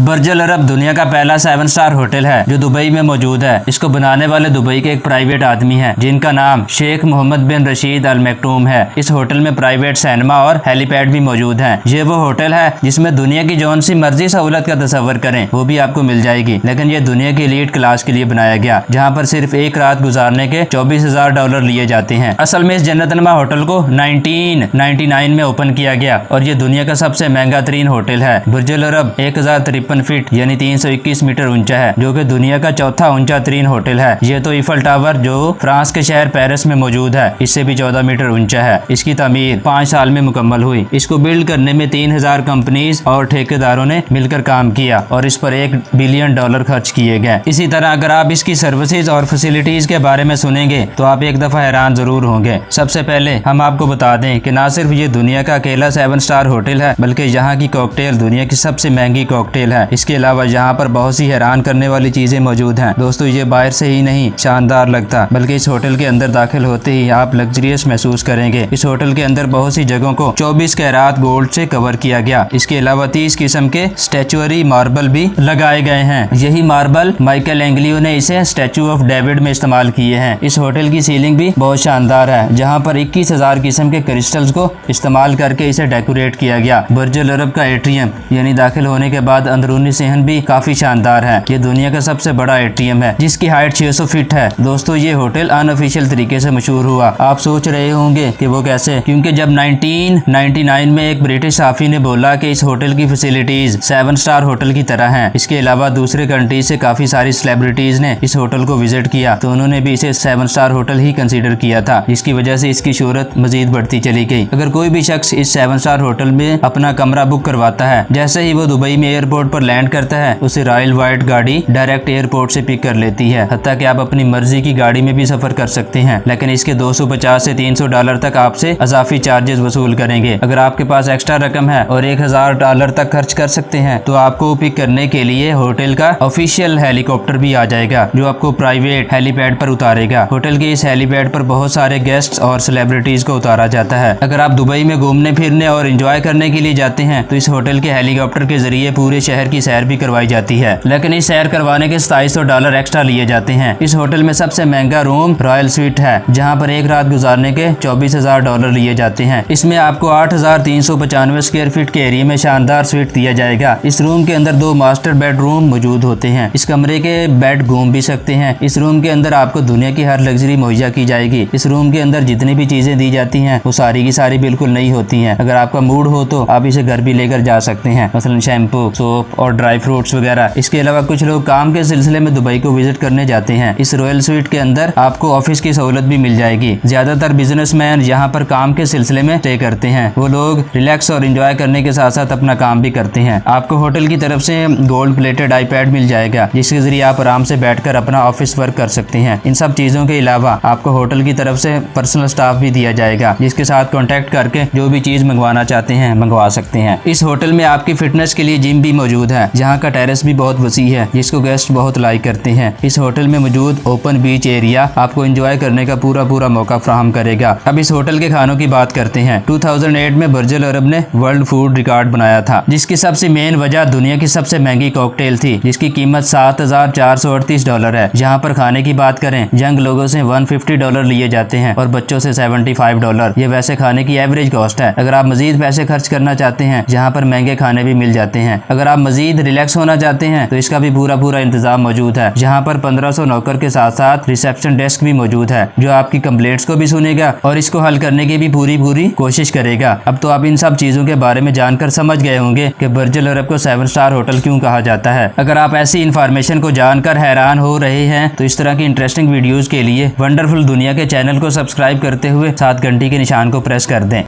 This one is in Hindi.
बुर्ज अल अरब दुनिया का पहला 7 स्टार होटल है जो दुबई में मौजूद है। इसको बनाने वाले दुबई के एक प्राइवेट आदमी हैं जिनका नाम शेख मोहम्मद बिन रशीद अल मखटूम है। इस होटल में प्राइवेट सिनेमा और हेलीपैड भी मौजूद है। ये वो होटल है जिसमें दुनिया की जौन सी मर्जी सहूलत का तस्वर करें वो भी आपको मिल जाएगी, लेकिन ये दुनिया की एलीट क्लास के लिए बनाया गया, जहाँ पर सिर्फ एक रात गुजारने के $24,000 लिए जाते हैं। असल में इस जन्नतनुमा होटल को 1999 में ओपन किया गया और ये दुनिया का सबसे महंगा तरीन होटल है। बुर्ज अल अरब 1053 फीट यानी 321 मीटर ऊंचा है, जो कि दुनिया का चौथा ऊंचा तरीन होटल है। ये तो ईफल टावर जो फ्रांस के शहर पेरिस में मौजूद है, इससे भी 14 मीटर ऊंचा है। इसकी तामीर 5 साल में मुकम्मल हुई। इसको बिल्ड करने में 3000 कंपनीज और ठेकेदारों ने मिलकर काम किया और इस पर $1 बिलियन खर्च किए गए। इसी तरह अगर आप इसकी सर्विसेज और फैसिलिटीज के बारे में सुनेंगे तो आप एक दफा हैरान जरूर होंगे। सबसे पहले हम आपको बता दें कि ना सिर्फ ये दुनिया का अकेला 7 स्टार होटल है, बल्कि यहाँ की कॉकटेल दुनिया की सबसे महंगी कॉकटेल है। इसके अलावा यहाँ पर बहुत सी हैरान करने वाली चीजें मौजूद हैं। दोस्तों, ये बाहर से ही नहीं शानदार लगता, बल्कि इस होटल के अंदर दाखिल होते ही आप लग्जरियस महसूस करेंगे। इस होटल के अंदर बहुत सी जगहों को 24 कैरात गोल्ड से कवर किया गया। इसके अलावा 30 किस्म के स्टैचुअरी मार्बल भी लगाए गए हैं। यही मार्बल माइकल एंगलियो ने इसे स्टैचू ऑफ डेविड में इस्तेमाल किए हैं। इस होटल की सीलिंग भी बहुत शानदार है, जहाँ पर 21,000 किस्म के क्रिस्टल्स को इस्तेमाल करके इसे डेकोरेट किया गया। बुर्ज अल अरब का एट्रियम यानी दाखिल होने के बाद अंदरूनी सहन भी काफी शानदार है। ये दुनिया का सबसे बड़ा एट्रियम है जिसकी हाइट 600 फीट है। दोस्तों, ये होटल अनऑफिशियल तरीके से मशहूर हुआ। आप सोच रहे होंगे कि वो कैसे, क्योंकि जब 1999 में एक ब्रिटिश साफी ने बोला कि इस होटल की फैसिलिटीज 7 स्टार होटल की तरह हैं। इसके अलावा दूसरे कंट्री से काफी सारी सेलिब्रिटीज ने इस होटल को विजिट किया, तो उन्होंने भी इसे 7 स्टार होटल ही कंसीडर किया था, जिसकी वजह से इसकी शोहरत मजीद बढ़ती चली गई। अगर कोई भी शख्स इस 7 स्टार होटल में अपना कमरा बुक करवाता है, जैसे ही वो दुबई में एयरपोर्ट पर लैंड करता है, उसे रॉयल वाइट गाड़ी डायरेक्ट एयरपोर्ट से पिक कर लेती है। हत्ता कि आप अपनी मर्जी की गाड़ी में भी सफर कर सकते हैं, लेकिन इसके $250 से $300 तक आपसे अजाफी चार्जेस वसूल करेंगे। अगर आपके पास एक्स्ट्रा रकम है और $1000 तक खर्च कर सकते हैं, तो आपको पिक करने के लिए होटल का ऑफिशियल हेलीकॉप्टर भी आ जाएगा, जो आपको प्राइवेट हेलीपैड पर उतारेगा। होटल के इस हेलीपैड पर बहुत सारे गेस्ट और सेलिब्रिटीज को उतारा जाता है। अगर आप दुबई में घूमने फिरने और एंजॉय करने के लिए जाते हैं, तो इस होटल के हेलीकॉप्टर के जरिए पूरे शहर की सैर भी करवाई जाती है, लेकिन इस सैर करवाने के $2700 एक्स्ट्रा लिए जाते हैं। इस होटल में सबसे महंगा रूम रॉयल स्वीट है, जहाँ पर एक रात गुजारने के $24,000 लिए जाते हैं। इसमें आपको 8395 स्क्वायर फीट के एरिया में शानदार स्वीट दिया जाएगा। इस रूम के अंदर 2 मास्टर बेडरूम मौजूद होते हैं। इस कमरे के बेड घूम भी सकते हैं। इस रूम के अंदर आपको दुनिया की हर लग्जरी मुहैया की जाएगी। इस रूम के अंदर जितनी भी चीजें दी जाती हैं वो सारी की सारी बिल्कुल नई होती हैं। अगर आपका मूड हो तो आप इसे घर भी लेकर जा सकते हैं, मसलन शैम्पू, सोप और ड्राई फ्रूट्स वगैरह। इसके अलावा कुछ लोग काम के सिलसिले में दुबई को विजिट करने जाते हैं। इस रॉयल स्वीट के अंदर आपको ऑफिस की सहूलत भी मिल जाएगी। ज्यादातर बिजनेसमैन यहाँ पर काम के सिलसिले में स्टे करते हैं। वो लोग रिलैक्स और एंजॉय करने के साथ साथ अपना काम भी करते हैं। आपको होटल की तरफ से गोल्ड प्लेटेड आईपैड मिल जाएगा, जिसके जरिए आप आराम से बैठकर अपना ऑफिस वर्क कर सकते हैं। इन सब चीजों के अलावा आपको होटल की तरफ से पर्सनल स्टाफ भी दिया जाएगा, जिसके साथ कांटेक्ट करके जो भी चीज मंगवाना चाहते हैं मंगवा सकते हैं। इस होटल में आपकी फिटनेस के लिए जिम भी मौजूद है, जहाँ का टेरेस भी बहुत वसी है, जिसको गेस्ट बहुत लाइक करते हैं। इस होटल में मौजूद ओपन बीच एरिया आपको एंजॉय करने का पूरा मौका फराहम करेगा। अब इस होटल के खानों की बात करते हैं। 2008 में बुर्ज अल अरब ने वर्ल्ड फूड रिकॉर्ड बनाया था, जिसकी सबसे मेन वजह दुनिया की सबसे महंगी कॉकटेल थी, जिसकी कीमत $7438 है। जहाँ पर खाने की बात करें, यंग लोगों से $150 लिए जाते हैं और बच्चों से $75। ये वैसे खाने की एवरेज कॉस्ट है। अगर आप मजीद पैसे खर्च करना चाहते हैं, जहाँ पर महंगे खाने भी मिल जाते हैं। अगर आप मजीद रिलैक्स होना चाहते हैं, तो इसका भी पूरा इंतजाम मौजूद है, जहाँ पर 1500 नौकर के साथ साथ रिसेप्शन डेस्क भी मौजूद है, जो आपकी कंप्लेंट्स को भी सुनेगा और इसको हल करने की भी पूरी कोशिश करेगा। अब तो आप इन सब चीजों के बारे में जानकर समझ गए होंगे कि बुर्ज अल अरब को 7 स्टार होटल क्यों कहा जाता है। अगर आप ऐसी इंफॉर्मेशन को जानकर हैरान हो रहे हैं, तो इस तरह की इंटरेस्टिंग वीडियोस के लिए वंडरफुल दुनिया के चैनल को सब्सक्राइब करते हुए 7 घंटी के निशान को प्रेस कर दें।